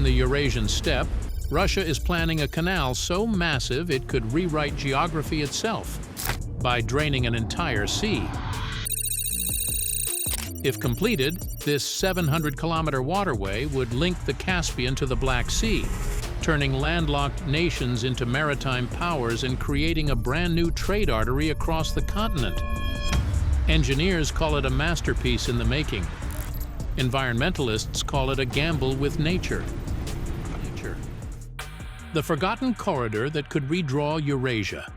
in the Eurasian steppe, Russia is planning a canal so massive it could rewrite geography itself by draining an entire sea. If completed, this 700-kilometer waterway would link the Caspian to the Black Sea, turning landlocked nations into maritime powers and creating a brand new trade artery across the continent. Engineers call it a masterpiece in the making. Environmentalists call it a gamble with nature. The forgotten corridor that could redraw Eurasia.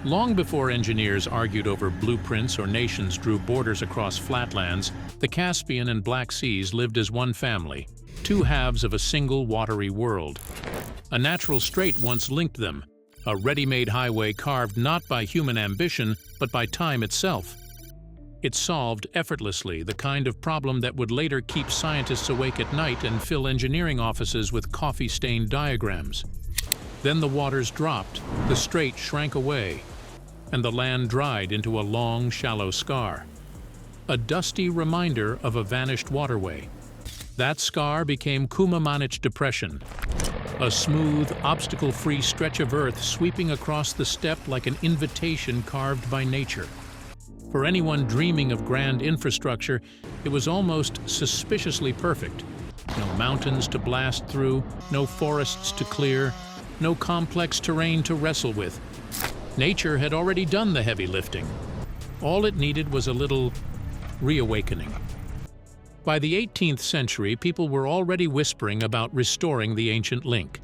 Long before engineers argued over blueprints or nations drew borders across flatlands, the Caspian and Black Seas lived as one family, two halves of a single watery world. A natural strait once linked them, a ready-made highway carved not by human ambition, but by time itself. It solved effortlessly the kind of problem that would later keep scientists awake at night and fill engineering offices with coffee-stained diagrams. Then the waters dropped, the strait shrank away, and the land dried into a long, shallow scar. A dusty reminder of a vanished waterway. That scar became Kumamanich Depression, a smooth, obstacle-free stretch of earth sweeping across the steppe like an invitation carved by nature. For anyone dreaming of grand infrastructure, it was almost suspiciously perfect. No mountains to blast through, no forests to clear, no complex terrain to wrestle with. Nature had already done the heavy lifting. All it needed was a little reawakening. By the 18th century, people were already whispering about restoring the ancient link.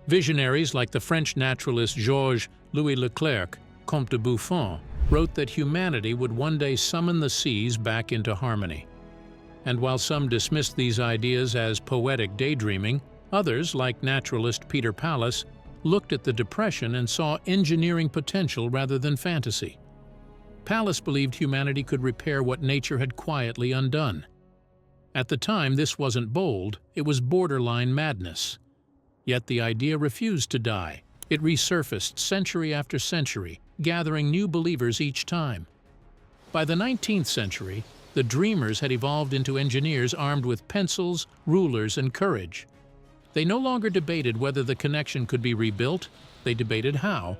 Visionaries like the French naturalist Georges Louis Leclerc, Comte de Buffon, wrote that humanity would one day summon the seas back into harmony. And while some dismissed these ideas as poetic daydreaming, others, like naturalist Peter Pallas, looked at the Depression and saw engineering potential rather than fantasy. Pallas believed humanity could repair what nature had quietly undone. At the time, this wasn't bold, it was borderline madness. Yet the idea refused to die. It resurfaced century after century, gathering new believers each time. By the 19th century, the dreamers had evolved into engineers armed with pencils, rulers, and courage. They no longer debated whether the connection could be rebuilt, they debated how.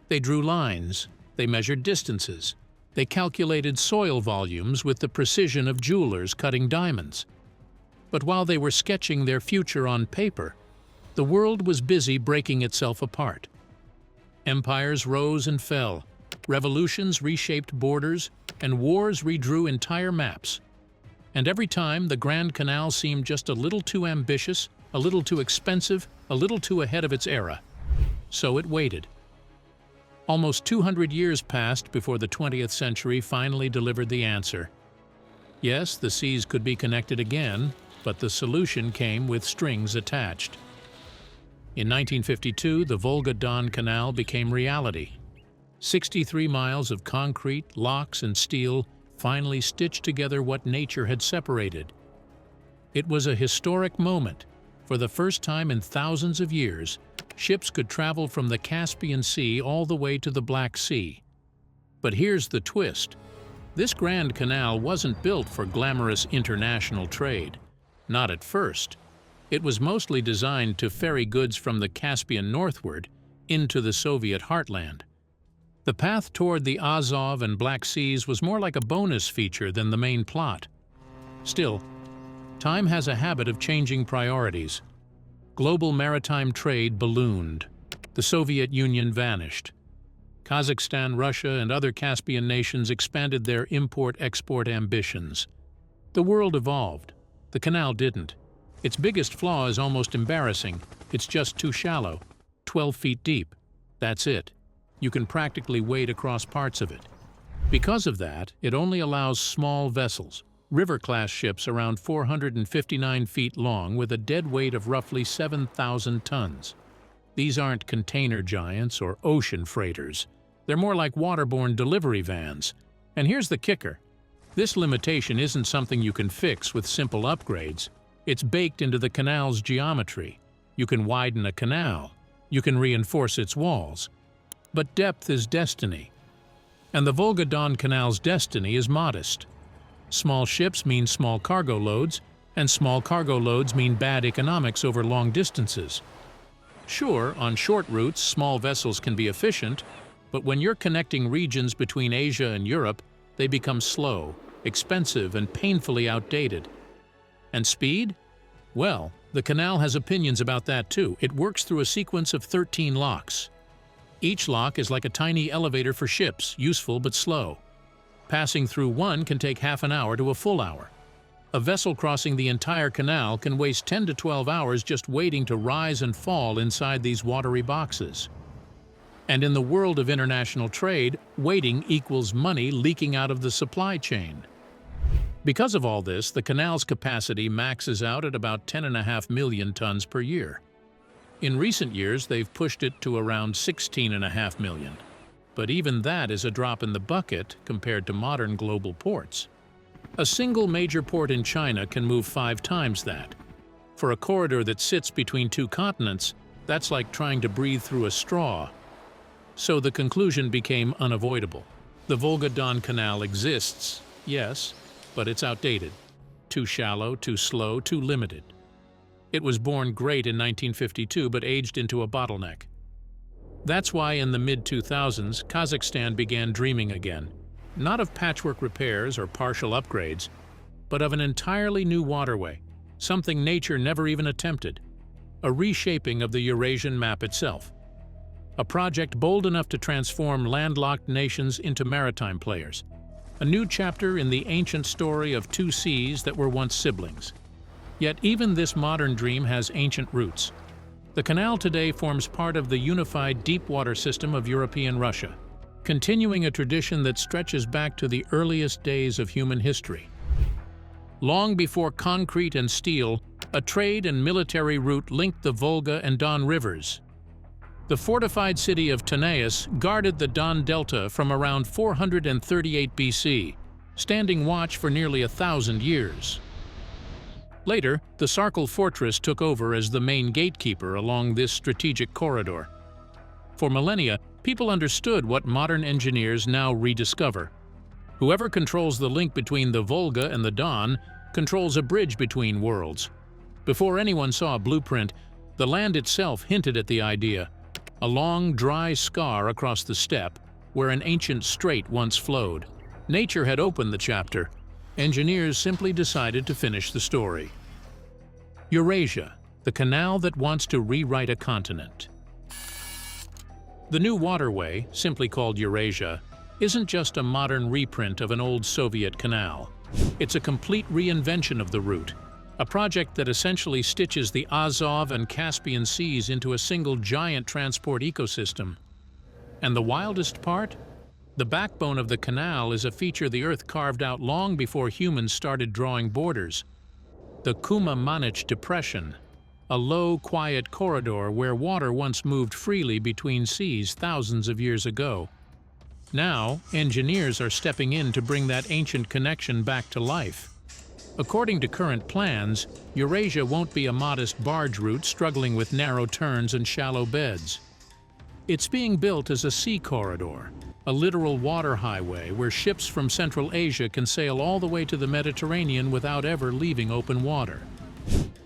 They drew lines, they measured distances, they calculated soil volumes with the precision of jewelers cutting diamonds. But while they were sketching their future on paper, the world was busy breaking itself apart. Empires rose and fell, revolutions reshaped borders, and wars redrew entire maps. And every time, the Grand Canal seemed just a little too ambitious, a little too expensive, a little too ahead of its era. So it waited. Almost 200 years passed before the 20th century finally delivered the answer. Yes, the seas could be connected again, but the solution came with strings attached. In 1952, the Volga-Don Canal became reality. 63 miles of concrete, locks, and steel finally stitched together what nature had separated. It was a historic moment. For the first time in thousands of years, ships could travel from the Caspian Sea all the way to the Black Sea. But here's the twist. This Grand Canal wasn't built for glamorous international trade. Not at first. It was mostly designed to ferry goods from the Caspian northward into the Soviet heartland. The path toward the Azov and Black Seas was more like a bonus feature than the main plot. Still, time has a habit of changing priorities. Global maritime trade ballooned. The Soviet Union vanished. Kazakhstan, Russia, and other Caspian nations expanded their import-export ambitions. The world evolved. The canal didn't. Its biggest flaw is almost embarrassing. It's just too shallow, 12 feet deep. That's it. You can practically wade across parts of it. Because of that, it only allows small vessels, river-class ships around 459 feet long with a dead weight of roughly 7,000 tons. These aren't container giants or ocean freighters. They're more like waterborne delivery vans. And here's the kicker. This limitation isn't something you can fix with simple upgrades. It's baked into the canal's geometry. You can widen a canal. You can reinforce its walls. But depth is destiny. And the Volga-Don Canal's destiny is modest. Small ships mean small cargo loads, And small cargo loads mean bad economics over long distances. Sure, on short routes, small vessels can be efficient, but when you're connecting regions between Asia and Europe, they become slow, expensive, and painfully outdated. And speed? Well, the canal has opinions about that too. It works through a sequence of 13 locks. Each lock is like a tiny elevator for ships, useful but slow. Passing through one can take half an hour to a full hour. A vessel crossing the entire canal can waste 10 to 12 hours just waiting to rise and fall inside these watery boxes. And in the world of international trade, waiting equals money leaking out of the supply chain. Because of all this, the canal's capacity maxes out at about 10.5 million tons per year. In recent years, they've pushed it to around 16.5 million. But even that is a drop in the bucket compared to modern global ports. A single major port in China can move 5 times that. For a corridor that sits between 2 continents, that's like trying to breathe through a straw. So the conclusion became unavoidable. The Volga-Don Canal exists, yes, but it's outdated. Too shallow, too slow, too limited. It was born great in 1952 but aged into a bottleneck. That's why in the mid-2000s, Kazakhstan began dreaming again. Not of patchwork repairs or partial upgrades, but of an entirely new waterway, something nature never even attempted, a reshaping of the Eurasian map itself. A project bold enough to transform landlocked nations into maritime players, a new chapter in the ancient story of 2 seas that were once siblings. Yet even this modern dream has ancient roots. The canal today forms part of the unified deep water system of European Russia, continuing a tradition that stretches back to the earliest days of human history. Long before concrete and steel, a trade and military route linked the Volga and Don rivers. The fortified city of Tanais guarded the Don Delta from around 438 BC, standing watch for nearly 1,000 years. Later, the Sarkal fortress took over as the main gatekeeper along this strategic corridor. For millennia, people understood what modern engineers now rediscover. Whoever controls the link between the Volga and the Don controls a bridge between worlds. Before anyone saw a blueprint, the land itself hinted at the idea, a long, dry scar across the steppe where an ancient strait once flowed. Nature had opened the chapter. Engineers simply decided to finish the story. Eurasia, the canal that wants to rewrite a continent. The new waterway, simply called Eurasia, isn't just a modern reprint of an old Soviet canal. It's a complete reinvention of the route, a project that essentially stitches the Azov and Caspian seas into a single giant transport ecosystem. And the wildest part? The backbone of the canal is a feature the Earth carved out long before humans started drawing borders. The Kuma-Manich Depression, a low, quiet corridor where water once moved freely between seas thousands of years ago. Now, engineers are stepping in to bring that ancient connection back to life. According to current plans, Eurasia won't be a modest barge route struggling with narrow turns and shallow beds. It's being built as a sea corridor, a literal water highway where ships from Central Asia can sail all the way to the Mediterranean without ever leaving open water.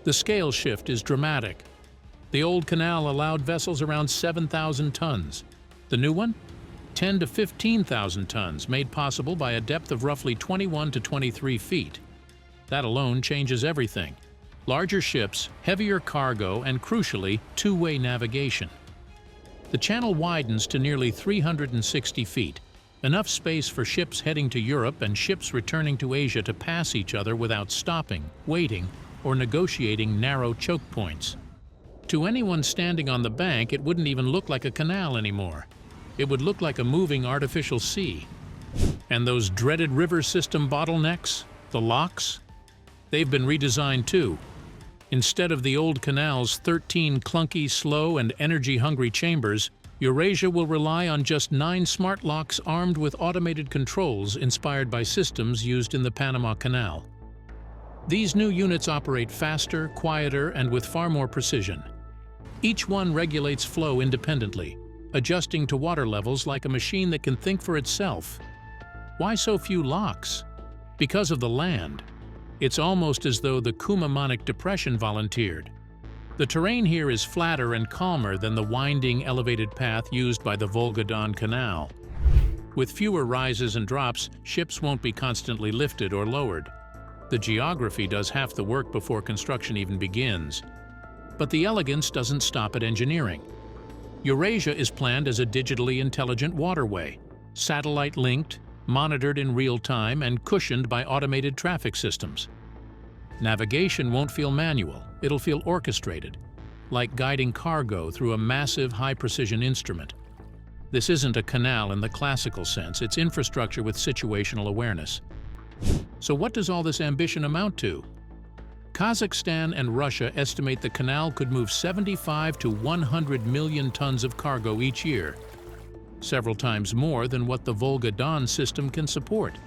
The scale shift is dramatic. The old canal allowed vessels around 7,000 tons. The new one? 10 to 15,000 tons, made possible by a depth of roughly 21 to 23 feet. That alone changes everything. Larger ships, heavier cargo, and crucially, two-way navigation. The channel widens to nearly 360 feet, enough space for ships heading to Europe and ships returning to Asia to pass each other without stopping, waiting, or negotiating narrow choke points. To anyone standing on the bank, it wouldn't even look like a canal anymore. It would look like a moving artificial sea. And those dreaded river system bottlenecks, the locks? They've been redesigned too. Instead of the old canal's 13 clunky, slow, and energy-hungry chambers, Eurasia will rely on just 9 smart locks armed with automated controls inspired by systems used in the Panama Canal. These new units operate faster, quieter, and with far more precision. Each one regulates flow independently, adjusting to water levels like a machine that can think for itself. Why so few locks? Because of the land. It's almost as though the Kumamonic Depression volunteered. The terrain here is flatter and calmer than the winding, elevated path used by the Volga-Don Canal. With fewer rises and drops, ships won't be constantly lifted or lowered. The geography does half the work before construction even begins. But the elegance doesn't stop at engineering. Eurasia is planned as a digitally intelligent waterway, satellite-linked, monitored in real time, and cushioned by automated traffic systems. Navigation won't feel manual, it'll feel orchestrated, like guiding cargo through a massive, high-precision instrument. This isn't a canal in the classical sense, it's infrastructure with situational awareness. So what does all this ambition amount to? Kazakhstan and Russia estimate the canal could move 75 to 100 million tons of cargo each year, several times more than what the Volga-Don system can support.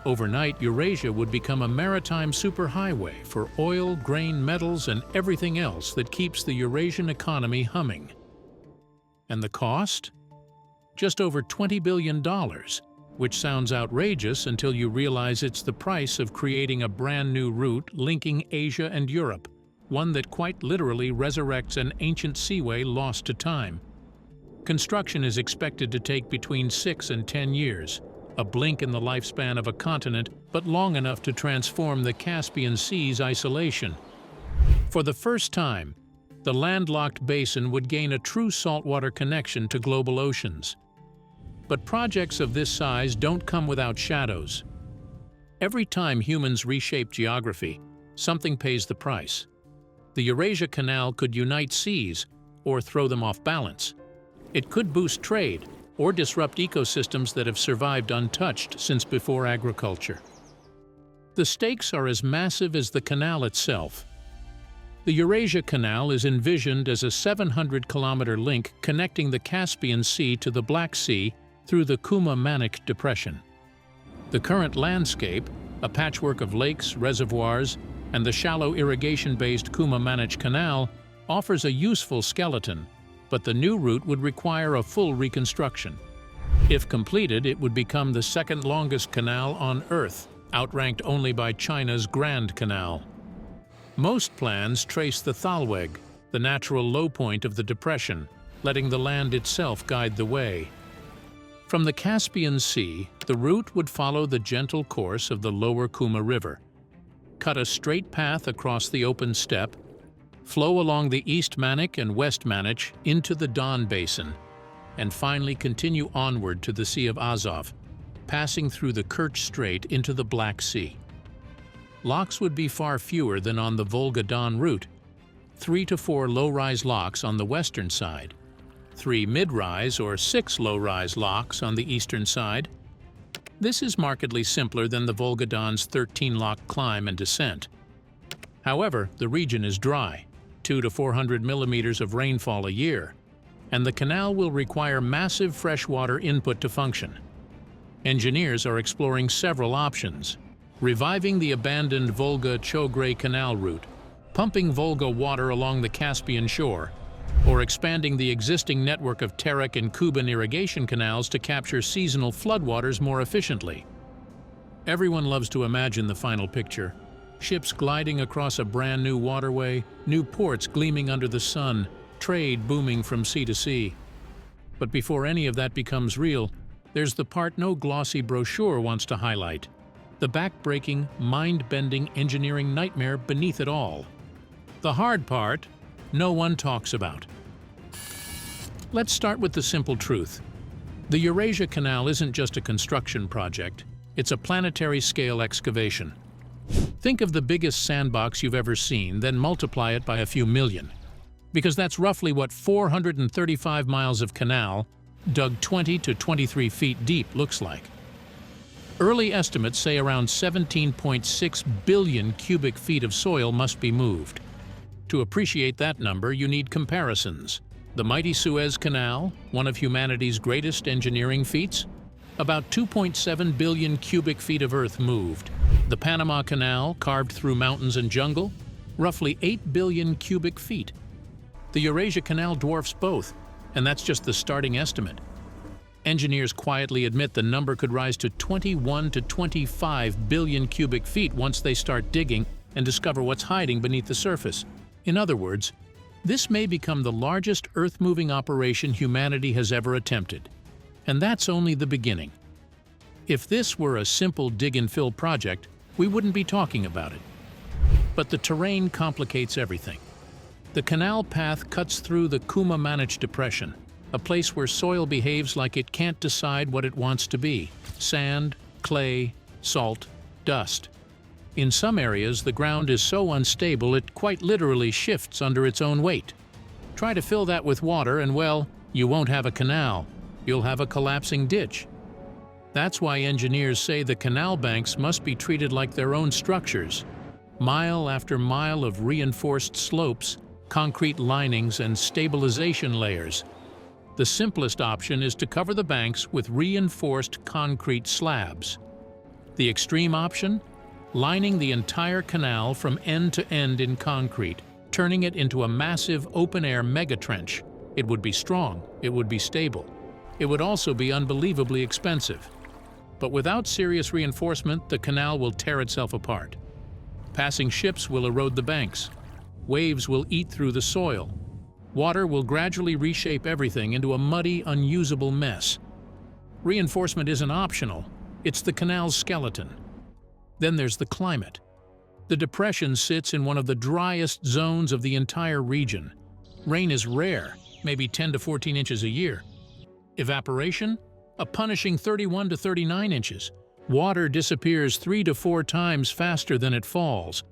Overnight, Eurasia would become a maritime superhighway for oil, grain, metals, and everything else that keeps the Eurasian economy humming. And the cost? Just over $20 billion, which sounds outrageous until you realize it's the price of creating a brand new route linking Asia and Europe, one that quite literally resurrects an ancient seaway lost to time. Construction is expected to take between 6 and 10 years, a blink in the lifespan of a continent, but long enough to transform the Caspian Sea's isolation. For the first time, the landlocked basin would gain a true saltwater connection to global oceans. But projects of this size don't come without shadows. Every time humans reshape geography, something pays the price. The Eurasia Canal could unite seas or throw them off balance. It could boost trade or disrupt ecosystems that have survived untouched since before agriculture. The stakes are as massive as the canal itself. The Eurasia Canal is envisioned as a 700-kilometer link connecting the Caspian Sea to the Black Sea through the Kumamonic Depression. The current landscape, a patchwork of lakes, reservoirs, and the shallow irrigation-based Kumamonic Canal, offers a useful skeleton, but the new route would require a full reconstruction. If completed, it would become the second longest canal on Earth, outranked only by China's Grand Canal. Most plans trace the Thalweg, the natural low point of the depression, letting the land itself guide the way. From the Caspian Sea, the route would follow the gentle course of the lower Kuma River, cut a straight path across the open steppe, flow along the East Manic and West Manic into the Don Basin, and finally continue onward to the Sea of Azov, passing through the Kerch Strait into the Black Sea. Locks would be far fewer than on the Volga-Don route, 3 to 4 low-rise locks on the western side, 3 mid-rise or 6 low-rise locks on the eastern side. This is markedly simpler than the Volga-Don's 13-lock climb and descent. However, the region is dry, 200 to 400 millimeters of rainfall a year, and the canal will require massive freshwater input to function. Engineers are exploring several options: reviving the abandoned Volga-Chogray Canal route, pumping Volga water along the Caspian shore, or expanding the existing network of Terek and Kuban irrigation canals to capture seasonal floodwaters more efficiently. Everyone loves to imagine the final picture: ships gliding across a brand new waterway, new ports gleaming under the sun, trade booming from sea to sea. But before any of that becomes real, there's the part no glossy brochure wants to highlight: the back-breaking, mind-bending engineering nightmare beneath it all. The hard part, no one talks about. Let's start with the simple truth. The Eurasia Canal isn't just a construction project, it's a planetary-scale excavation. Think of the biggest sandbox you've ever seen, then multiply it by a few million. Because that's roughly what 435 miles of canal, dug 20 to 23 feet deep, looks like. Early estimates say around 17.6 billion cubic feet of soil must be moved. To appreciate that number, you need comparisons. The mighty Suez Canal, one of humanity's greatest engineering feats, about 2.7 billion cubic feet of earth moved. The Panama Canal, carved through mountains and jungle, roughly 8 billion cubic feet. The Eurasia Canal dwarfs both, and that's just the starting estimate. Engineers quietly admit the number could rise to 21 to 25 billion cubic feet once they start digging and discover what's hiding beneath the surface. In other words, this may become the largest earth-moving operation humanity has ever attempted. And that's only the beginning. If this were a simple dig-and-fill project, we wouldn't be talking about it. But the terrain complicates everything. The canal path cuts through the Kuma-Manich Depression, a place where soil behaves like it can't decide what it wants to be: sand, clay, salt, dust. In some areas, the ground is so unstable it quite literally shifts under its own weight. Try to fill that with water and, well, you won't have a canal. You'll have a collapsing ditch. That's why engineers say the canal banks must be treated like their own structures. Mile after mile of reinforced slopes, concrete linings, and stabilization layers. The simplest option is to cover the banks with reinforced concrete slabs. The extreme option? Lining the entire canal from end to end in concrete, turning it into a massive open-air megatrench. It would be strong, it would be stable. It would also be unbelievably expensive. But without serious reinforcement, the canal will tear itself apart. Passing ships will erode the banks. Waves will eat through the soil. Water will gradually reshape everything into a muddy, unusable mess. Reinforcement isn't optional, it's the canal's skeleton. Then there's the climate. The depression sits in one of the driest zones of the entire region. Rain is rare, maybe 10 to 14 inches a year. Evaporation? A punishing 31 to 39 inches. Water disappears 3 to 4 times faster than it falls.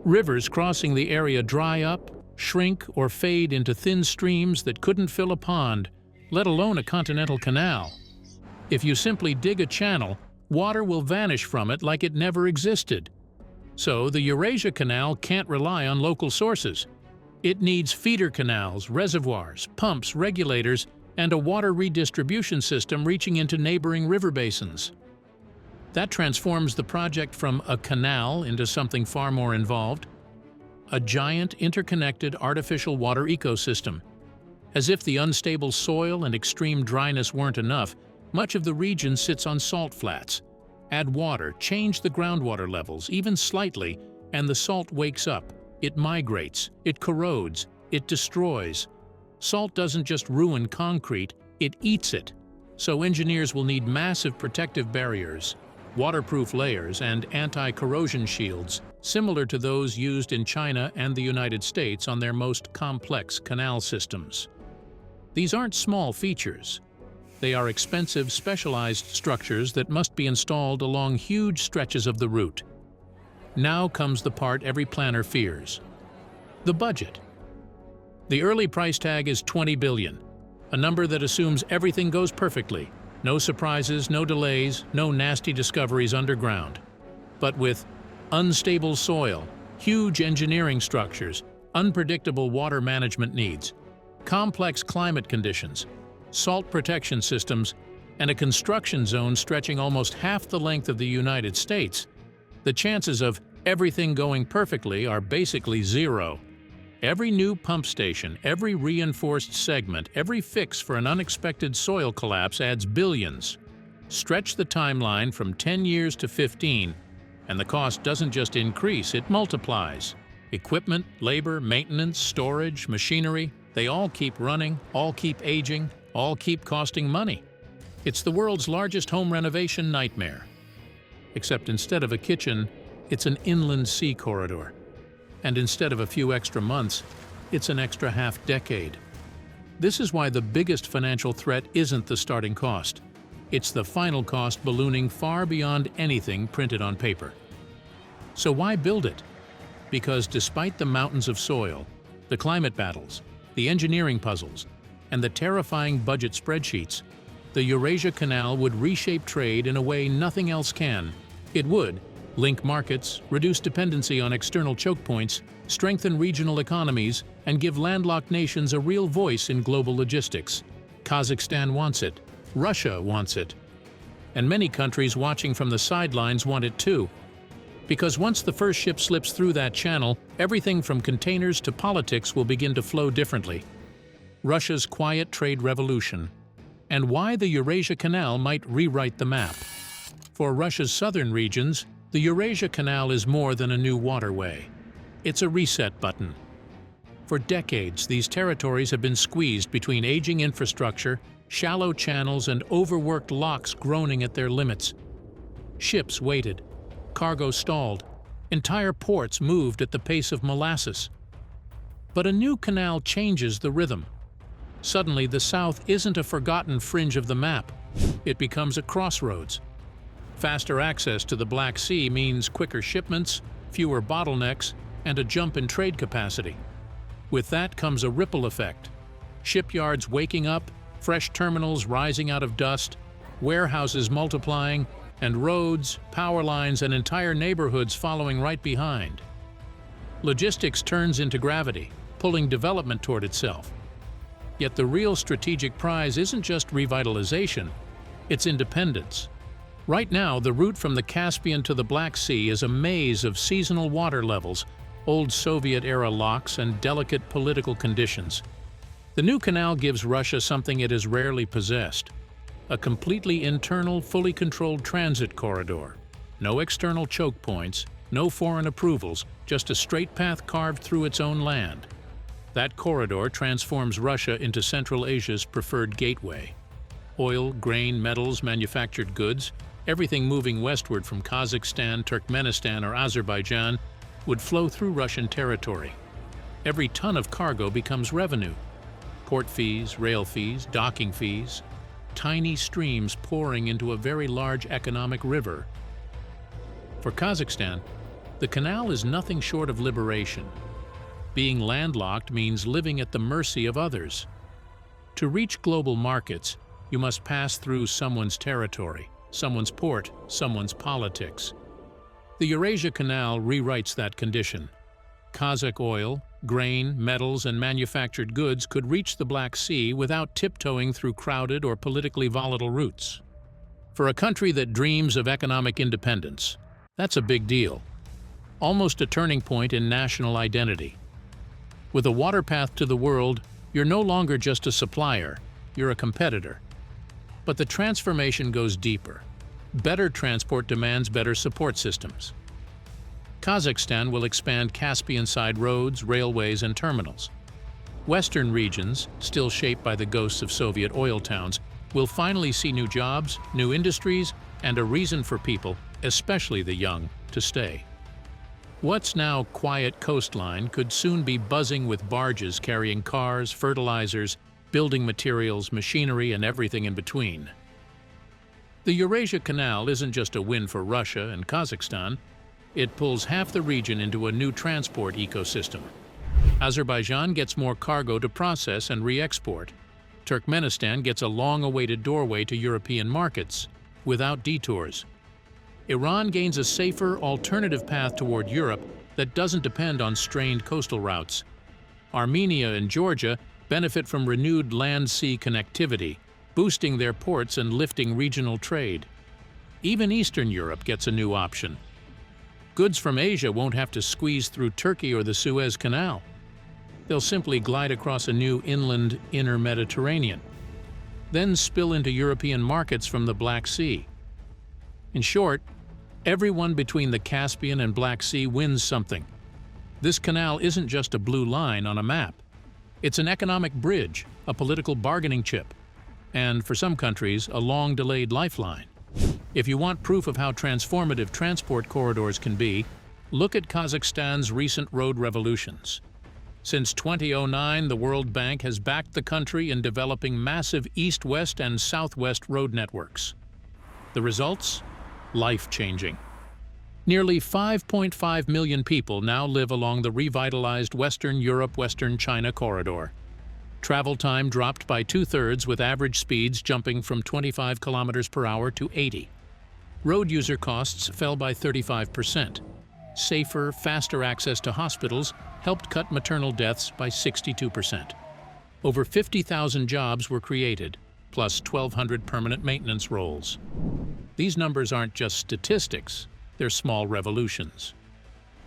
Rivers crossing the area dry up, shrink, or fade into thin streams that couldn't fill a pond, let alone a continental canal. If you simply dig a channel, water will vanish from it like it never existed. So the Eurasian Canal can't rely on local sources. It needs feeder canals, reservoirs, pumps, regulators, and a water redistribution system reaching into neighboring river basins. That transforms the project from a canal into something far more involved: a giant interconnected artificial water ecosystem. As if the unstable soil and extreme dryness weren't enough, much of the region sits on salt flats. Add water, change the groundwater levels, even slightly, and the salt wakes up. It migrates, it corrodes, it destroys. Salt doesn't just ruin concrete, it eats it. So engineers will need massive protective barriers, waterproof layers, and anti-corrosion shields, similar to those used in China and the United States on their most complex canal systems. These aren't small features. They are expensive, specialized structures that must be installed along huge stretches of the route. Now comes the part every planner fears: the budget. The early price tag is $20 billion, a number that assumes everything goes perfectly. No surprises, no delays, no nasty discoveries underground. But with unstable soil, huge engineering structures, unpredictable water management needs, complex climate conditions, salt protection systems, and a construction zone stretching almost half the length of the United States, the chances of everything going perfectly are basically zero. Every new pump station, every reinforced segment, every fix for an unexpected soil collapse adds billions. Stretch the timeline from 10 years to 15, and the cost doesn't just increase, it multiplies. Equipment, labor, maintenance, storage, machinery, they all keep running, all keep aging, all keep costing money. It's the world's largest home renovation nightmare. Except instead of a kitchen, it's an inland sea corridor. And instead of a few extra months, it's an extra half-decade. This is why the biggest financial threat isn't the starting cost. It's the final cost ballooning far beyond anything printed on paper. So why build it? Because despite the mountains of soil, the climate battles, the engineering puzzles, and the terrifying budget spreadsheets, the Eurasian Canal would reshape trade in a way nothing else can. It would link markets, reduce dependency on external choke points, strengthen regional economies, and give landlocked nations a real voice in global logistics. Kazakhstan wants it. Russia wants it. And many countries watching from the sidelines want it too. Because once the first ship slips through that channel, everything from containers to politics will begin to flow differently. Russia's quiet trade revolution. and why the Eurasia Canal might rewrite the map. For Russia's southern regions, the Eurasia Canal is more than a new waterway. It's a reset button. For decades, these territories have been squeezed between aging infrastructure, shallow channels, and overworked locks groaning at their limits. Ships waited, cargo stalled, entire ports moved at the pace of molasses. But a new canal changes the rhythm. Suddenly, the South isn't a forgotten fringe of the map. It becomes a crossroads. Faster access to the Black Sea means quicker shipments, fewer bottlenecks, and a jump in trade capacity. With that comes a ripple effect. Shipyards waking up, fresh terminals rising out of dust, warehouses multiplying, and roads, power lines, and entire neighborhoods following right behind. Logistics turns into gravity, pulling development toward itself. Yet the real strategic prize isn't just revitalization, it's independence. Right now, the route from the Caspian to the Black Sea is a maze of seasonal water levels, old Soviet-era locks, and delicate political conditions. The new canal gives Russia something it has rarely possessed: a completely internal, fully controlled transit corridor. No external choke points, no foreign approvals, just a straight path carved through its own land. That corridor transforms Russia into Central Asia's preferred gateway. Oil, grain, metals, manufactured goods, everything moving westward from Kazakhstan, Turkmenistan, or Azerbaijan would flow through Russian territory. Every ton of cargo becomes revenue. Port fees, rail fees, docking fees, tiny streams pouring into a very large economic river. For Kazakhstan, the canal is nothing short of liberation. Being landlocked means living at the mercy of others. To reach global markets, you must pass through someone's territory, someone's port, someone's politics. The Eurasia Canal rewrites that condition. Kazakh oil, grain, metals, and manufactured goods could reach the Black Sea without tiptoeing through crowded or politically volatile routes. For a country that dreams of economic independence, that's a big deal. Almost a turning point in national identity. With a water path to the world, you're no longer just a supplier, you're a competitor. But the transformation goes deeper. Better transport demands better support systems. Kazakhstan will expand Caspian-side roads, railways, and terminals. Western regions, still shaped by the ghosts of Soviet oil towns, will finally see new jobs, new industries, and a reason for people, especially the young, to stay. What's now quiet coastline could soon be buzzing with barges carrying cars, fertilizers, building materials, machinery, and everything in between. The Eurasia Canal isn't just a win for Russia and Kazakhstan, it pulls half the region into a new transport ecosystem. Azerbaijan gets more cargo to process and re-export. Turkmenistan gets a long-awaited doorway to European markets, without detours. Iran gains a safer, alternative path toward Europe that doesn't depend on strained coastal routes. Armenia and Georgia benefit from renewed land-sea connectivity, boosting their ports and lifting regional trade. Even Eastern Europe gets a new option. Goods from Asia won't have to squeeze through Turkey or the Suez Canal. They'll simply glide across a new inland inner Mediterranean, then spill into European markets from the Black Sea. In short, everyone between the Caspian and Black Sea wins something. This canal isn't just a blue line on a map. It's an economic bridge, a political bargaining chip, and for some countries, a long-delayed lifeline. If you want proof of how transformative transport corridors can be, look at Kazakhstan's recent road revolutions. Since 2009, the World Bank has backed the country in developing massive east-west and south-west road networks. The results? Life-changing. Nearly 5.5 million people now live along the revitalized Western Europe-Western China corridor. Travel time dropped by 2/3, with average speeds jumping from 25 kilometers per hour to 80. Road user costs fell by 35%. Safer, faster access to hospitals helped cut maternal deaths by 62%. Over 50,000 jobs were created, plus 1,200 permanent maintenance roles. These numbers aren't just statistics, they're small revolutions.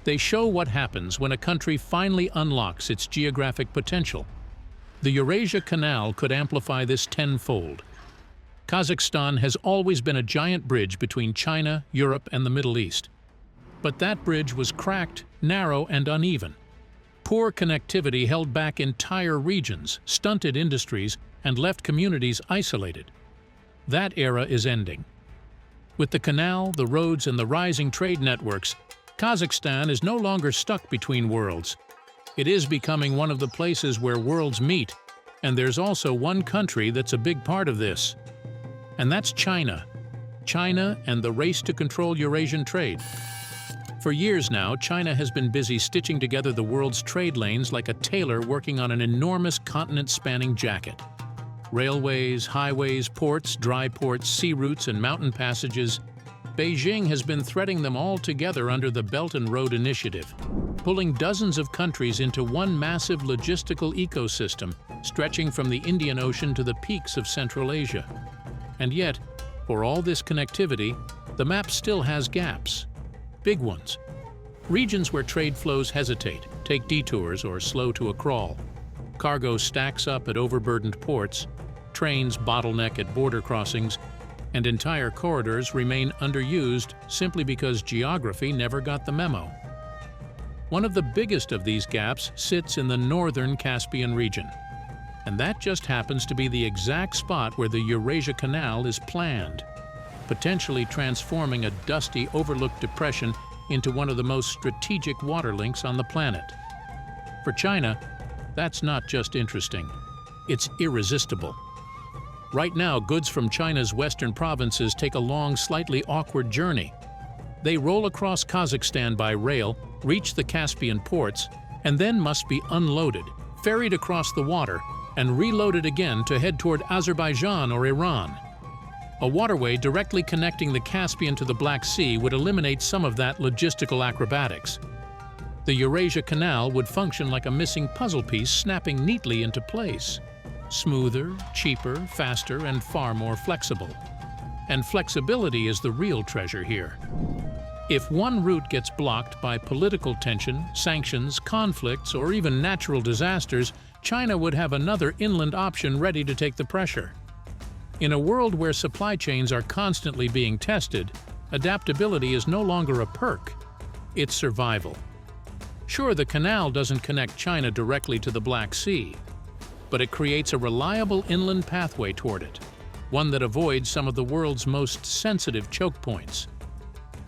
They show what happens when a country finally unlocks its geographic potential. The Eurasia Canal could amplify this tenfold. Kazakhstan has always been a giant bridge between China, Europe, and the Middle East. But that bridge was cracked, narrow, and uneven. Poor connectivity held back entire regions, stunted industries, and left communities isolated. That era is ending. With the canal, the roads, and the rising trade networks, Kazakhstan is no longer stuck between worlds. It is becoming one of the places where worlds meet, and there's also one country that's a big part of this. And that's China. China and the race to control Eurasian trade. For years now, China has been busy stitching together the world's trade lanes like a tailor working on an enormous continent-spanning jacket. Railways, highways, ports, dry ports, sea routes, and mountain passages, Beijing has been threading them all together under the Belt and Road Initiative, pulling dozens of countries into one massive logistical ecosystem stretching from the Indian Ocean to the peaks of Central Asia. And yet, for all this connectivity, the map still has gaps. Big ones. Regions where trade flows hesitate, take detours, or slow to a crawl. Cargo stacks up at overburdened ports, trains bottleneck at border crossings, and entire corridors remain underused simply because geography never got the memo. One of the biggest of these gaps sits in the northern Caspian region, and that just happens to be the exact spot where the Eurasian Canal is planned, potentially transforming a dusty, overlooked depression into one of the most strategic water links on the planet. For China, that's not just interesting, it's irresistible. Right now, goods from China's western provinces take a long, slightly awkward journey. They roll across Kazakhstan by rail, reach the Caspian ports, and then must be unloaded, ferried across the water, and reloaded again to head toward Azerbaijan or Iran. A waterway directly connecting the Caspian to the Black Sea would eliminate some of that logistical acrobatics. The Eurasian Canal would function like a missing puzzle piece snapping neatly into place. Smoother, cheaper, faster, and far more flexible. And flexibility is the real treasure here. If one route gets blocked by political tension, sanctions, conflicts, or even natural disasters, China would have another inland option ready to take the pressure. In a world where supply chains are constantly being tested, adaptability is no longer a perk, it's survival. Sure, the canal doesn't connect China directly to the Black Sea, but it creates a reliable inland pathway toward it, one that avoids some of the world's most sensitive choke points.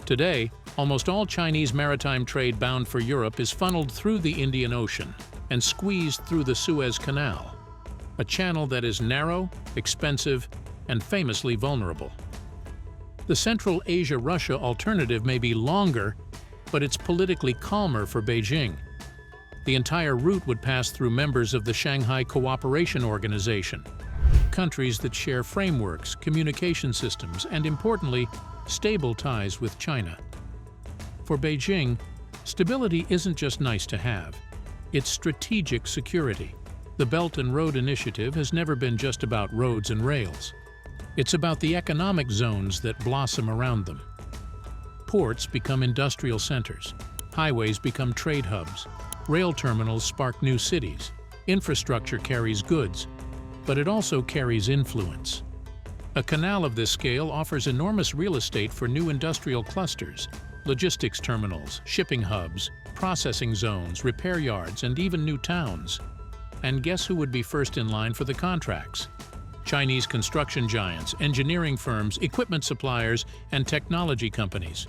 Today, almost all Chinese maritime trade bound for Europe is funneled through the Indian Ocean and squeezed through the Suez Canal, a channel that is narrow, expensive, and famously vulnerable. The Central Asia-Russia alternative may be longer, but it's politically calmer for Beijing. The entire route would pass through members of the Shanghai Cooperation Organization, countries that share frameworks, communication systems, and importantly, stable ties with China. For Beijing, stability isn't just nice to have, it's strategic security. The Belt and Road Initiative has never been just about roads and rails. It's about the economic zones that blossom around them. Ports become industrial centers, highways become trade hubs, rail terminals spark new cities, infrastructure carries goods, but it also carries influence. A canal of this scale offers enormous real estate for new industrial clusters, logistics terminals, shipping hubs, processing zones, repair yards, and even new towns. And guess who would be first in line for the contracts? Chinese construction giants, engineering firms, equipment suppliers, and technology companies.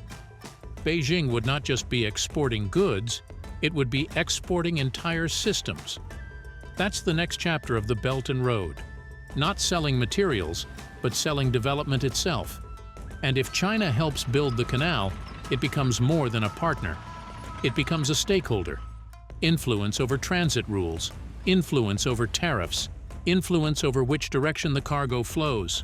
Beijing would not just be exporting goods, it would be exporting entire systems. That's the next chapter of the Belt and Road. Not selling materials, but selling development itself. And if China helps build the canal, it becomes more than a partner. It becomes a stakeholder. Influence over transit rules, influence over tariffs, influence over which direction the cargo flows.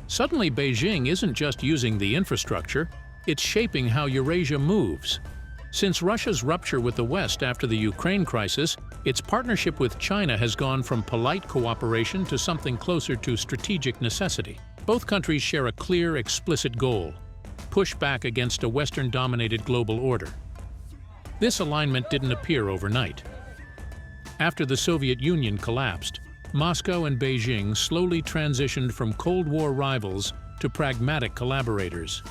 Suddenly, Beijing isn't just using the infrastructure, it's shaping how Eurasia moves. Since Russia's rupture with the West after the Ukraine crisis, its partnership with China has gone from polite cooperation to something closer to strategic necessity. Both countries share a clear, explicit goal: push back against a Western-dominated global order. This alignment didn't appear overnight. After the Soviet Union collapsed, Moscow and Beijing slowly transitioned from Cold War rivals to pragmatic collaborators.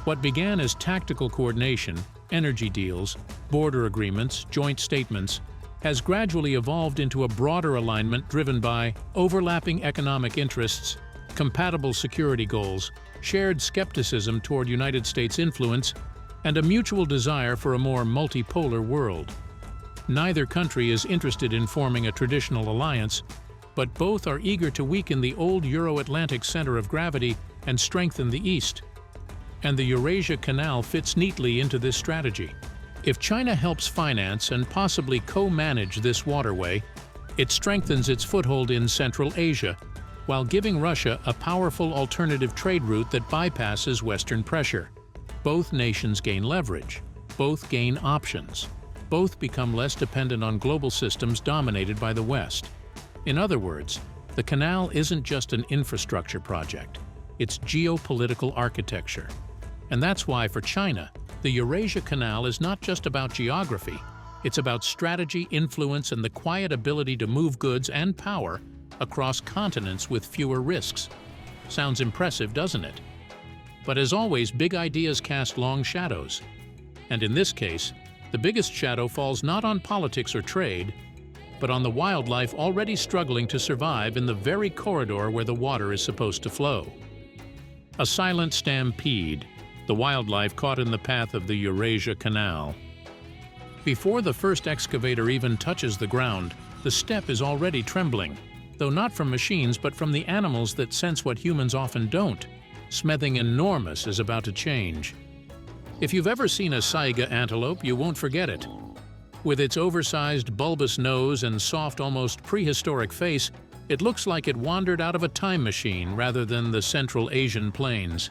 What began as tactical coordination, energy deals, border agreements, joint statements, has gradually evolved into a broader alignment driven by overlapping economic interests, compatible security goals, shared skepticism toward United States influence, and a mutual desire for a more multipolar world. Neither country is interested in forming a traditional alliance, but both are eager to weaken the old Euro-Atlantic center of gravity and strengthen the East. And the Eurasia Canal fits neatly into this strategy. If China helps finance and possibly co-manage this waterway, it strengthens its foothold in Central Asia, while giving Russia a powerful alternative trade route that bypasses Western pressure. Both nations gain leverage, both gain options, both become less dependent on global systems dominated by the West. In other words, the canal isn't just an infrastructure project, it's geopolitical architecture. And that's why, for China, the Eurasia Canal is not just about geography, it's about strategy, influence, and the quiet ability to move goods and power across continents with fewer risks. Sounds impressive, doesn't it? But as always, big ideas cast long shadows. And in this case, the biggest shadow falls not on politics or trade, but on the wildlife already struggling to survive in the very corridor where the water is supposed to flow. A silent stampede, the wildlife caught in the path of the Eurasia Canal. Before the first excavator even touches the ground, the steppe is already trembling, though not from machines but from the animals that sense what humans often don't. Something enormous is about to change. If you've ever seen a saiga antelope, you won't forget it. With its oversized, bulbous nose and soft, almost prehistoric face, it looks like it wandered out of a time machine rather than the Central Asian plains.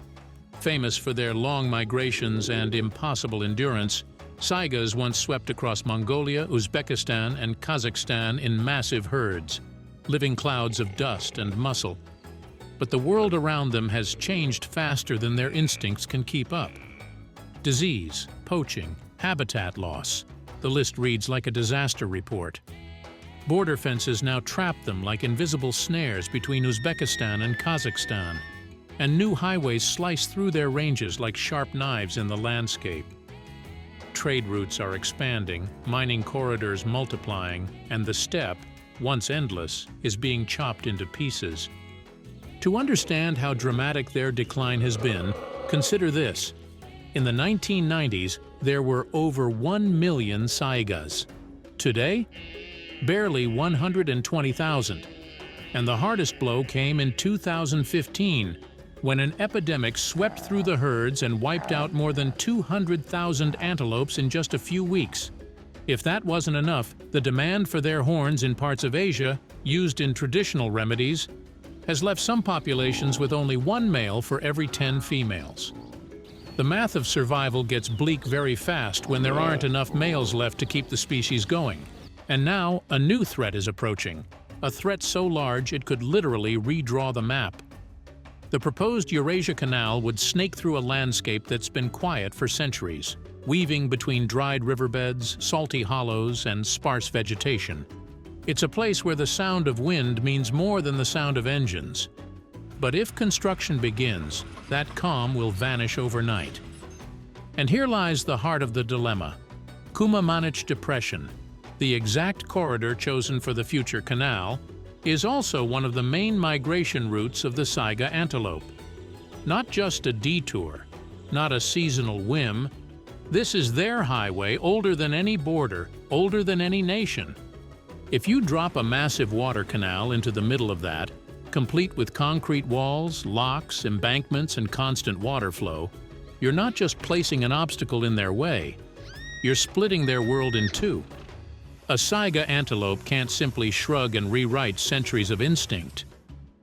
Famous for their long migrations and impossible endurance, saigas once swept across Mongolia, Uzbekistan, and Kazakhstan in massive herds, living clouds of dust and muscle. But the world around them has changed faster than their instincts can keep up. Disease, poaching, habitat loss. The list reads like a disaster report. Border fences now trap them like invisible snares between Uzbekistan and Kazakhstan, and new highways slice through their ranges like sharp knives in the landscape. Trade routes are expanding, mining corridors multiplying, and the steppe, once endless, is being chopped into pieces. To understand how dramatic their decline has been, consider this. In the 1990s, there were over 1 million saigas. Today, barely 120,000. And the hardest blow came in 2015, when an epidemic swept through the herds and wiped out more than 200,000 antelopes in just a few weeks. If that wasn't enough, the demand for their horns in parts of Asia, used in traditional remedies, has left some populations with only 1 male for every 10 females. The math of survival gets bleak very fast when there aren't enough males left to keep the species going. And now, a new threat is approaching, a threat so large it could literally redraw the map. The proposed Eurasia Canal would snake through a landscape that's been quiet for centuries, weaving between dried riverbeds, salty hollows, and sparse vegetation. It's a place where the sound of wind means more than the sound of engines. But if construction begins, that calm will vanish overnight. And here lies the heart of the dilemma. Kumamanich Depression, the exact corridor chosen for the future canal, is also one of the main migration routes of the saiga antelope. Not just a detour, not a seasonal whim. This is their highway, older than any border, older than any nation. If you drop a massive water canal into the middle of that, complete with concrete walls, locks, embankments, and constant water flow, you're not just placing an obstacle in their way, you're splitting their world in two. A saiga antelope can't simply shrug and rewrite centuries of instinct.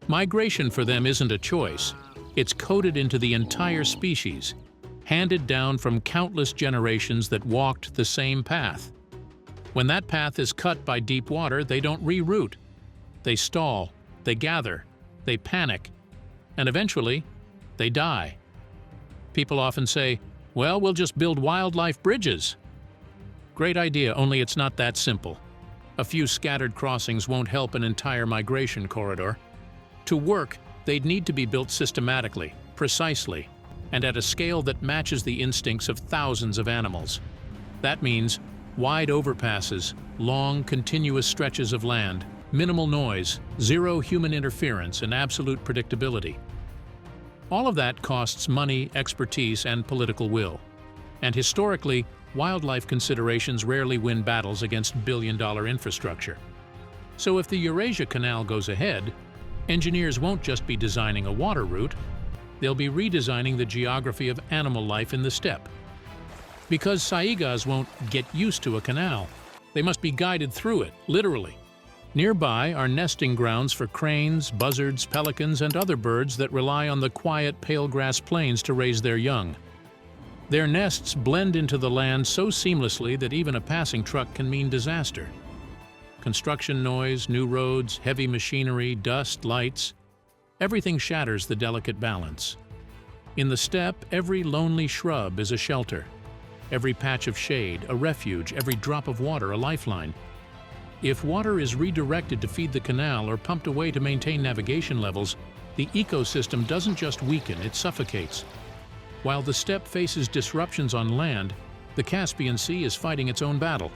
Migration for them isn't a choice, it's coded into the entire species, handed down from countless generations that walked the same path. When that path is cut by deep water, they don't reroute. They stall, they gather, they panic, and eventually, they die. People often say, well, we'll just build wildlife bridges. Great idea, only it's not that simple. A few scattered crossings won't help an entire migration corridor. To work, they'd need to be built systematically, precisely, and at a scale that matches the instincts of thousands of animals. That means wide overpasses, long, continuous stretches of land, minimal noise, zero human interference, and absolute predictability. All of that costs money, expertise, and political will. And historically, wildlife considerations rarely win battles against billion-dollar infrastructure. So if the Eurasia Canal goes ahead, engineers won't just be designing a water route, they'll be redesigning the geography of animal life in the steppe. Because saigas won't get used to a canal, they must be guided through it, literally. Nearby are nesting grounds for cranes, buzzards, pelicans, and other birds that rely on the quiet pale grass plains to raise their young. Their nests blend into the land so seamlessly that even a passing truck can mean disaster. Construction noise, new roads, heavy machinery, dust, lights, everything shatters the delicate balance. In the steppe, every lonely shrub is a shelter. Every patch of shade, a refuge, every drop of water, a lifeline. If water is redirected to feed the canal or pumped away to maintain navigation levels, the ecosystem doesn't just weaken, it suffocates. While the steppe faces disruptions on land, the Caspian Sea is fighting its own battle.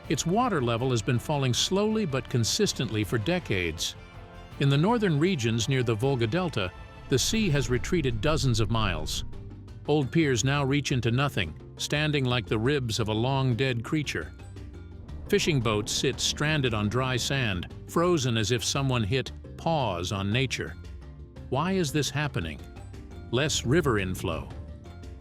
Its water level has been falling slowly but consistently for decades. In the northern regions near the Volga Delta, the sea has retreated dozens of miles. Old piers now reach into nothing, standing like the ribs of a long-dead creature. Fishing boats sit stranded on dry sand, frozen as if someone hit pause on nature. Why is this happening? Less river inflow.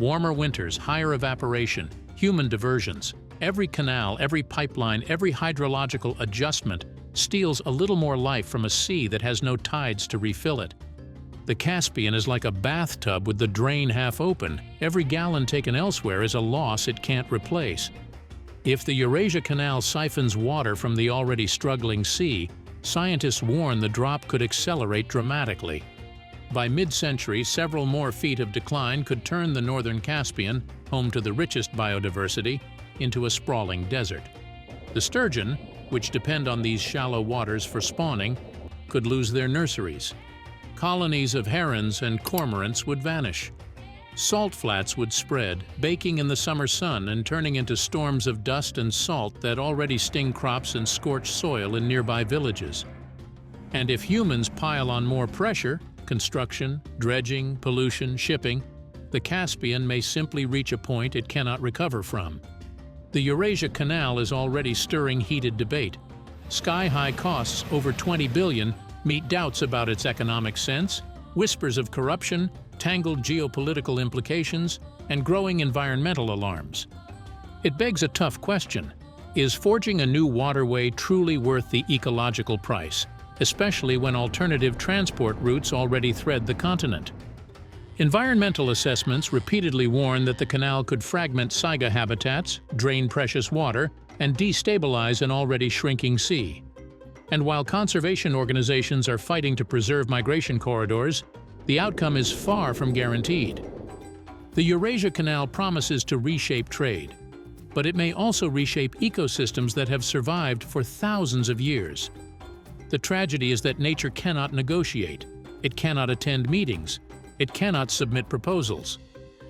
Warmer winters, higher evaporation, human diversions. Every canal, every pipeline, every hydrological adjustment steals a little more life from a sea that has no tides to refill it. The Caspian is like a bathtub with the drain half open. Every gallon taken elsewhere is a loss it can't replace. If the Eurasia Canal siphons water from the already struggling sea, scientists warn the drop could accelerate dramatically. By mid-century, several more feet of decline could turn the northern Caspian, home to the richest biodiversity, into a sprawling desert. The sturgeon, which depend on these shallow waters for spawning, could lose their nurseries. Colonies of herons and cormorants would vanish. Salt flats would spread, baking in the summer sun and turning into storms of dust and salt that already sting crops and scorch soil in nearby villages. And if humans pile on more pressure, construction, dredging, pollution, shipping, the Caspian may simply reach a point it cannot recover from. The Eurasia Canal is already stirring heated debate. Sky-high costs, over $20 billion, meet doubts about its economic sense, whispers of corruption, tangled geopolitical implications, and growing environmental alarms. It begs a tough question. Is forging a new waterway truly worth the ecological price, especially when alternative transport routes already thread the continent? Environmental assessments repeatedly warn that the canal could fragment saiga habitats, drain precious water, and destabilize an already shrinking sea. And while conservation organizations are fighting to preserve migration corridors, the outcome is far from guaranteed. The Eurasia Canal promises to reshape trade, but it may also reshape ecosystems that have survived for thousands of years. The tragedy is that nature cannot negotiate, it cannot attend meetings, it cannot submit proposals.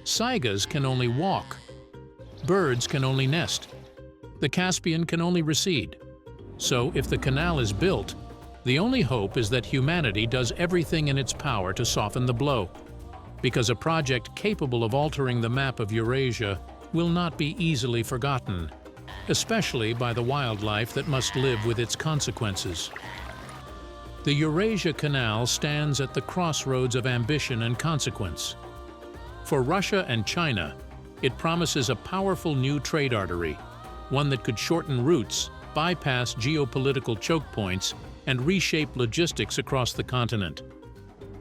Saigas can only walk. Birds can only nest. The Caspian can only recede. So, if the canal is built, the only hope is that humanity does everything in its power to soften the blow, because a project capable of altering the map of Eurasia will not be easily forgotten, especially by the wildlife that must live with its consequences. The Eurasia Canal stands at the crossroads of ambition and consequence. For Russia and China, it promises a powerful new trade artery, one that could shorten routes, bypass geopolitical choke points, and reshape logistics across the continent.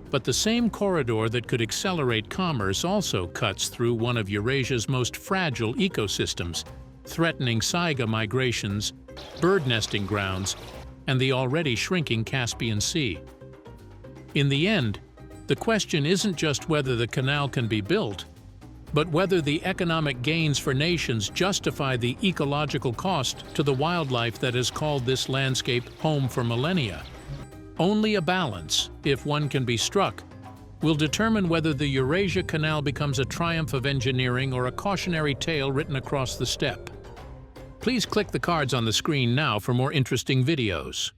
But the same corridor that could accelerate commerce also cuts through one of Eurasia's most fragile ecosystems, threatening saiga migrations, bird nesting grounds, and the already shrinking Caspian Sea. In the end, the question isn't just whether the canal can be built, but whether the economic gains for nations justify the ecological cost to the wildlife that has called this landscape home for millennia. Only a balance, if one can be struck, will determine whether the Eurasia Canal becomes a triumph of engineering or a cautionary tale written across the steppe. Please click the cards on the screen now for more interesting videos.